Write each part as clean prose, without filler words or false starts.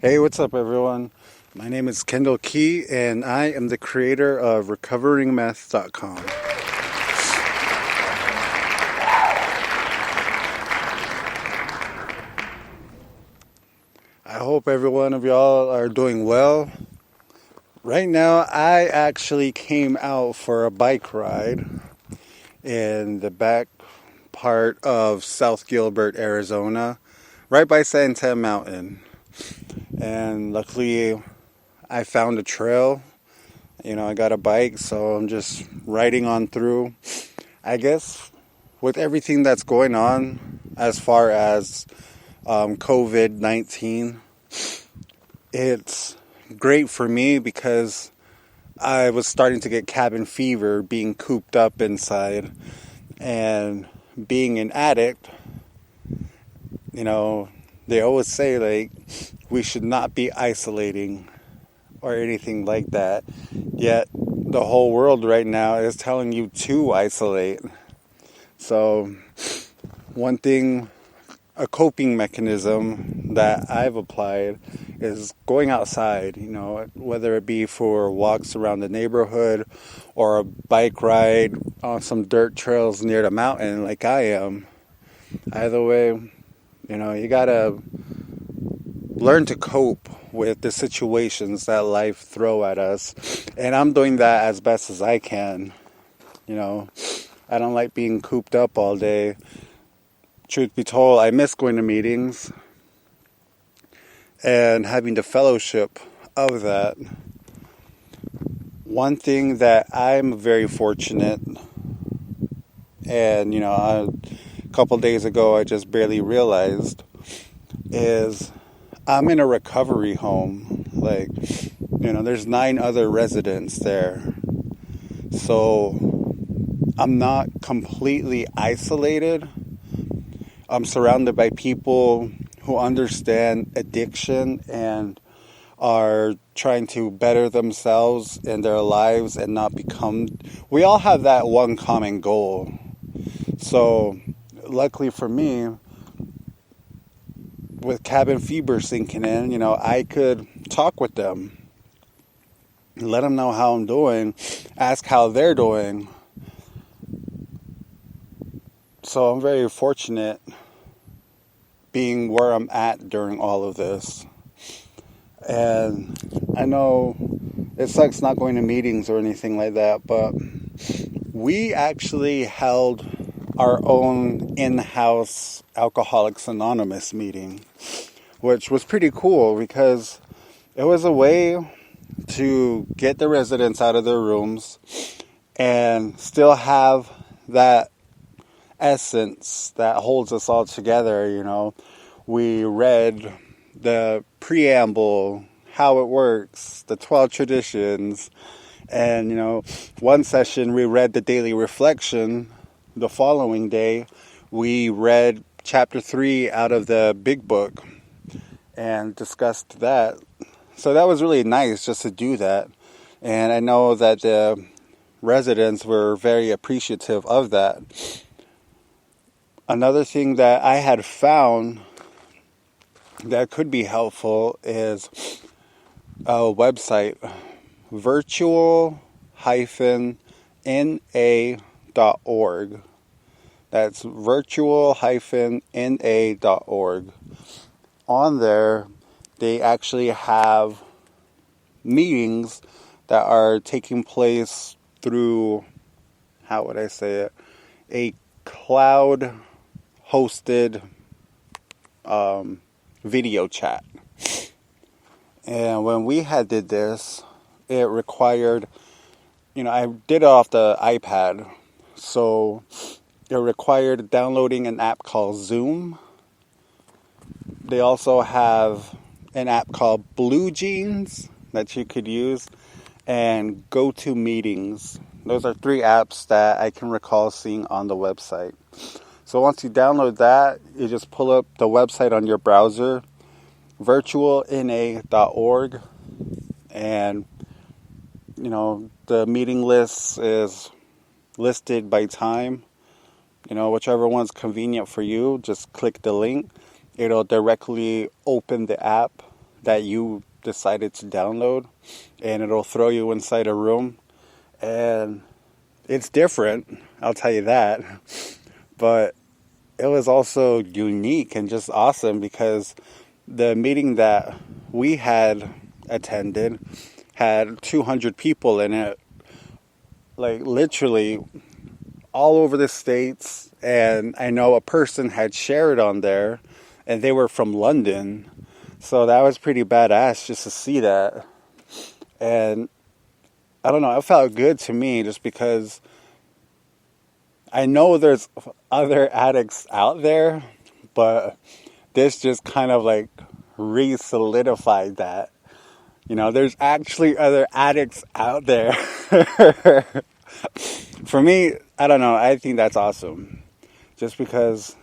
Hey, what's up, everyone? My name is Kendall Key, and I am the creator of recoveringmeth.com. I hope every one of y'all are doing well. Right now, I actually came out for a bike ride in the back part of South Gilbert, Arizona, right by Santa Mountain. And luckily, I found a trail. I got a bike, so I'm just riding on through. I guess with everything that's going on as far as COVID-19, it's great for me because I was starting to get cabin fever being cooped up inside, and being an addict, they always say like we should not be isolating or anything like that. Yet the whole world right now is telling you to isolate. So one thing, a coping mechanism that I've applied is going outside, whether it be for walks around the neighborhood or a bike ride on some dirt trails near the mountain like I am. Either way, you gotta learn to cope with the situations that life throw at us. And I'm doing that as best as I can. I don't like being cooped up all day. Truth be told, I miss going to meetings and having the fellowship of that. One thing that I'm very fortunate, and a couple days ago I just barely realized, is I'm in a recovery home. There's 9 other residents there. So I'm not completely isolated. I'm surrounded by people who understand addiction and are trying to better themselves in their lives and not become... We all have that one common goal. So luckily for me, with cabin fever sinking in, I could talk with them, let them know how I'm doing, ask how they're doing. So I'm very fortunate being where I'm at during all of this. And I know it sucks not going to meetings or anything like that, but we actually held our own in-house Alcoholics Anonymous meeting, which was pretty cool because it was a way to get the residents out of their rooms and still have that essence that holds us all together. We read the preamble, how it works, the 12 traditions, and one session we read the daily reflection. The following day we read chapter 3 out of the big book and discussed that. So that was really nice just to do that, and I know that the residents were very appreciative of that. Another thing that I had found that could be helpful is a website, virtual-na.org. That's virtual-na.org. On there, they actually have meetings that are taking place through, how would I say it, a cloud-hosted video chat. And when we did this, it required, I did it off the iPad, so it required downloading an app called Zoom. They also have an app called Blue Jeans that you could use, and GoToMeetings. Those are 3 apps that I can recall seeing on the website. So once you download that, you just pull up the website on your browser, virtualna.org, and the meeting list is listed by time. Whichever one's convenient for you, just click the link. It'll directly open the app that you decided to download, and it'll throw you inside a room. And it's different, I'll tell you that. But it was also unique and just awesome because the meeting that we had attended had 200 people in it, like literally all over the states. And I know a person had shared on there, and they were from London. So that was pretty badass just to see that. And I don't know, it felt good to me just because I know there's other addicts out there, but this just kind of like re-solidified that. You know, there's actually other addicts out there. For me, I don't know, I think that's awesome. Just because,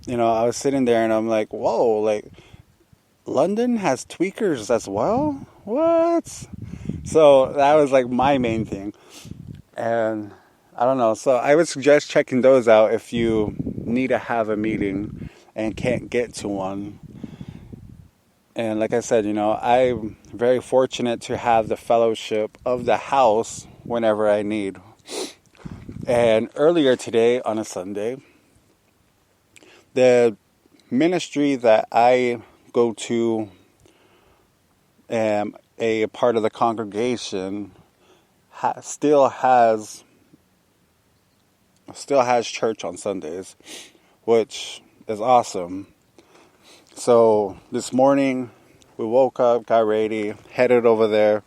you know, I was sitting there and I'm like, whoa, like, London has tweakers as well? What? So that was like my main thing. And I don't know. So I would suggest checking those out if you need to have a meeting and can't get to one. And like I said, you know, I'm very fortunate to have the fellowship of the house whenever I need. And earlier today on a Sunday, the ministry that I go to, a part of the congregation, still has church on Sundays, which is awesome. So this morning we woke up, got ready, headed over there,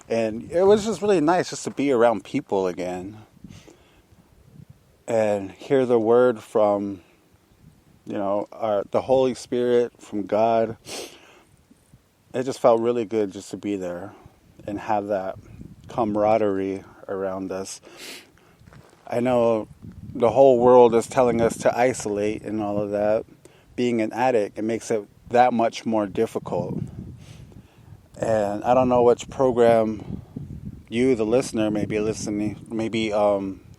and it was just really nice just to be around people again and hear the word from, you know, the Holy Spirit, from God. It just felt really good just to be there and have that camaraderie around us. I know the whole world is telling us to isolate and all of that. Being an addict, it makes it that much more difficult. And I don't know which program you, the listener, may be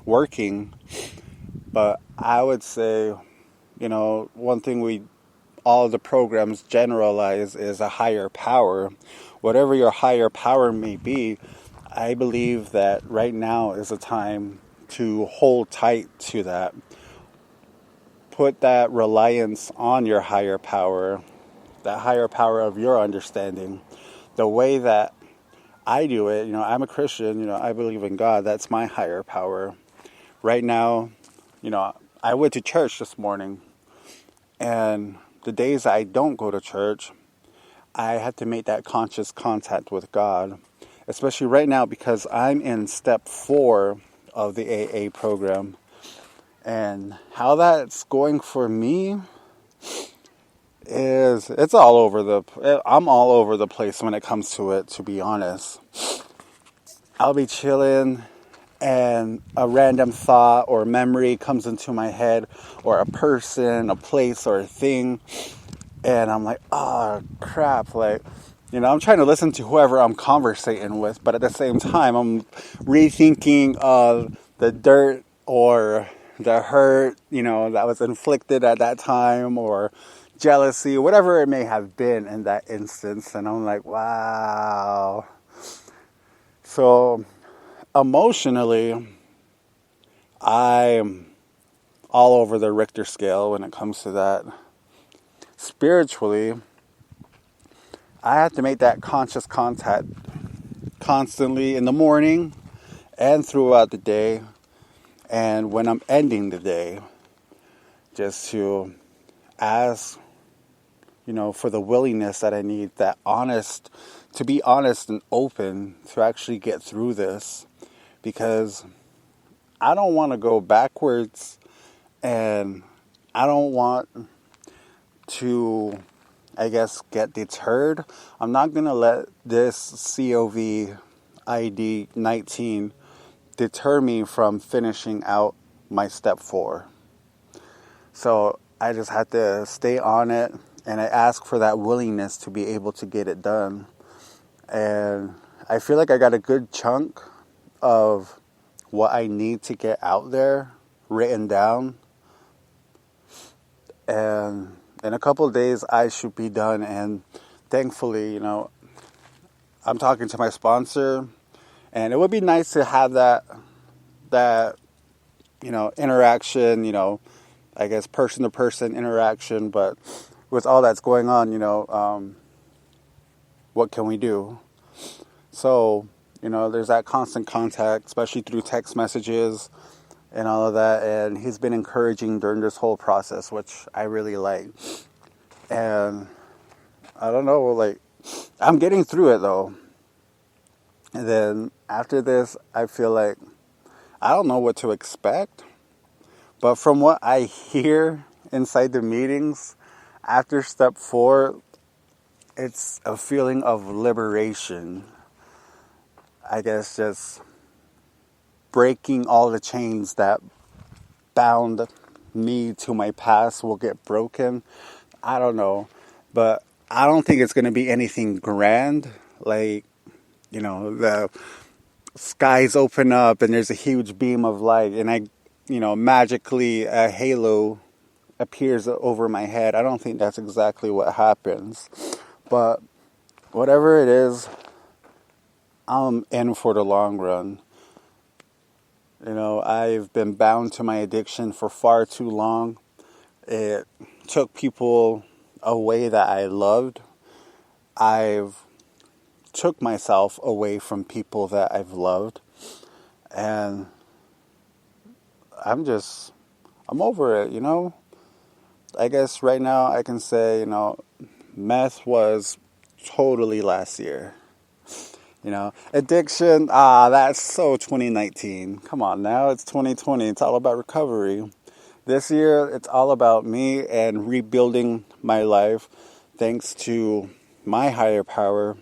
working, but I would say, you know, one thing all the programs generalize is a higher power. Whatever your higher power may be, I believe that right now is a time to hold tight to that. Put that reliance on your higher power, that higher power of your understanding. The way that I do it, you know, I'm a Christian, you know, I believe in God. That's my higher power. Right now, you know, I went to church this morning, and the days I don't go to church, I have to make that conscious contact with God, especially right now because I'm in step 4 of the AA program. And how that's going for me is, I'm all over the place when it comes to it, to be honest. I'll be chilling and a random thought or memory comes into my head, or a person, a place, or a thing, and I'm like, oh crap, like, you know, I'm trying to listen to whoever I'm conversating with, but at the same time I'm rethinking of the dirt or the hurt, you know, that was inflicted at that time, or jealousy, whatever it may have been in that instance. And I'm like, wow. So emotionally, I'm all over the Richter scale when it comes to that. Spiritually, I have to make that conscious contact constantly in the morning and throughout the day, and when I'm ending the day, just to ask, you know, for the willingness that I need, to be honest and open to actually get through this, because I don't want to go backwards, and I don't want to, I guess, get deterred. I'm not going to let this COVID-19 deter me from finishing out my step 4. So I just had to stay on it, and I ask for that willingness to be able to get it done. And I feel like I got a good chunk of what I need to get out there written down. And in a couple of days, I should be done. And thankfully, I'm talking to my sponsor, and it would be nice to have that interaction, I guess person to person interaction. But with all that's going on, what can we do? So, there's that constant contact, especially through text messages and all of that. And he's been encouraging during this whole process, which I really like. And I don't know, like, I'm getting through it though. And then after this, I feel like I don't know what to expect. But from what I hear inside the meetings, after step 4, it's a feeling of liberation. I guess just breaking all the chains that bound me to my past will get broken. I don't know. But I don't think it's going to be anything grand. Like, the skies open up and there's a huge beam of light and magically a halo appears over my head. I don't think that's exactly what happens. But whatever it is, I'm in for the long run. I've been bound to my addiction for far too long. It took people away that I loved. I've took myself away from people that I've loved. And I'm over it, I guess right now I can say, meth was totally last year. Addiction, that's so 2019. Come on now, it's 2020. It's all about recovery. This year, it's all about me and rebuilding my life thanks to my higher power,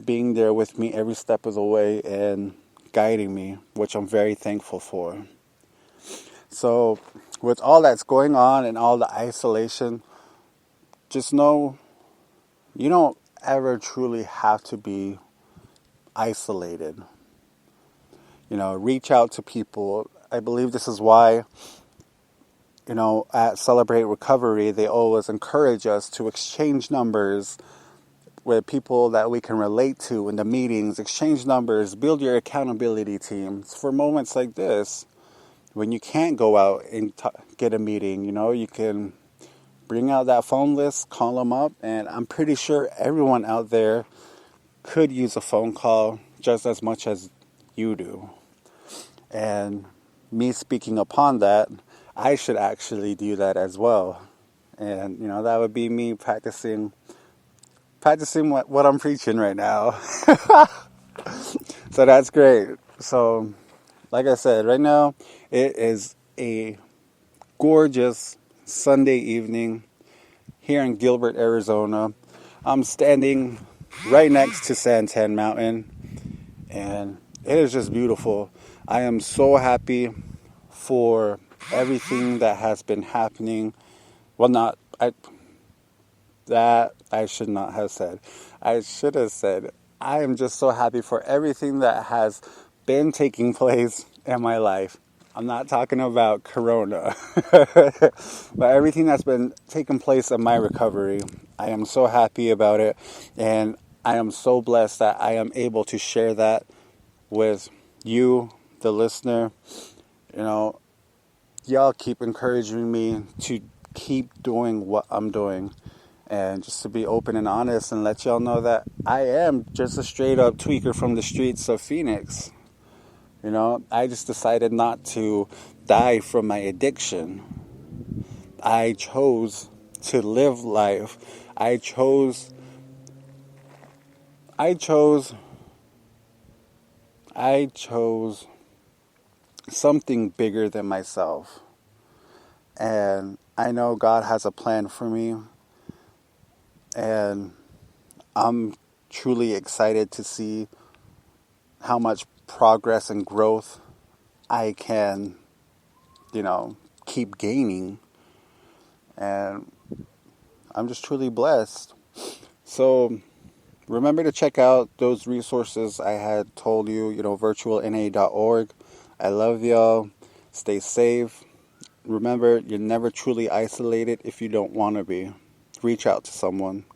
being there with me every step of the way and guiding me, which I'm very thankful for. So, with all that's going on and all the isolation, just know you don't ever truly have to be isolated. Reach out to people. I believe this is why, at Celebrate Recovery, they always encourage us to exchange numbers with people that we can relate to in the meetings, exchange numbers, build your accountability teams for moments like this. When you can't go out and get a meeting, you can bring out that phone list, call them up, and I'm pretty sure everyone out there could use a phone call just as much as you do. And me speaking upon that, I should actually do that as well. And, that would be me practicing what I'm preaching right now. So that's great. So, like I said, right now, it is a gorgeous Sunday evening here in Gilbert, Arizona. I'm standing right next to Santan Mountain, and it is just beautiful. I am so happy for everything that has been happening. Well, I should not have said. I should have said, I am just so happy for everything that has been taking place in my life. I'm not talking about Corona, but everything that's been taking place in my recovery. I am so happy about it, and I am so blessed that I am able to share that with you, the listener. Y'all keep encouraging me to keep doing what I'm doing, and just to be open and honest and let y'all know that I am just a straight up tweaker from the streets of Phoenix. I just decided not to die from my addiction. I chose to live life. I chose something bigger than myself. And I know God has a plan for me. And I'm truly excited to see how much progress and growth I can, keep gaining. And I'm just truly blessed. So remember to check out those resources I had told you, virtualna.org. I love y'all. Stay safe. Remember, you're never truly isolated if you don't want to be. Reach out to someone.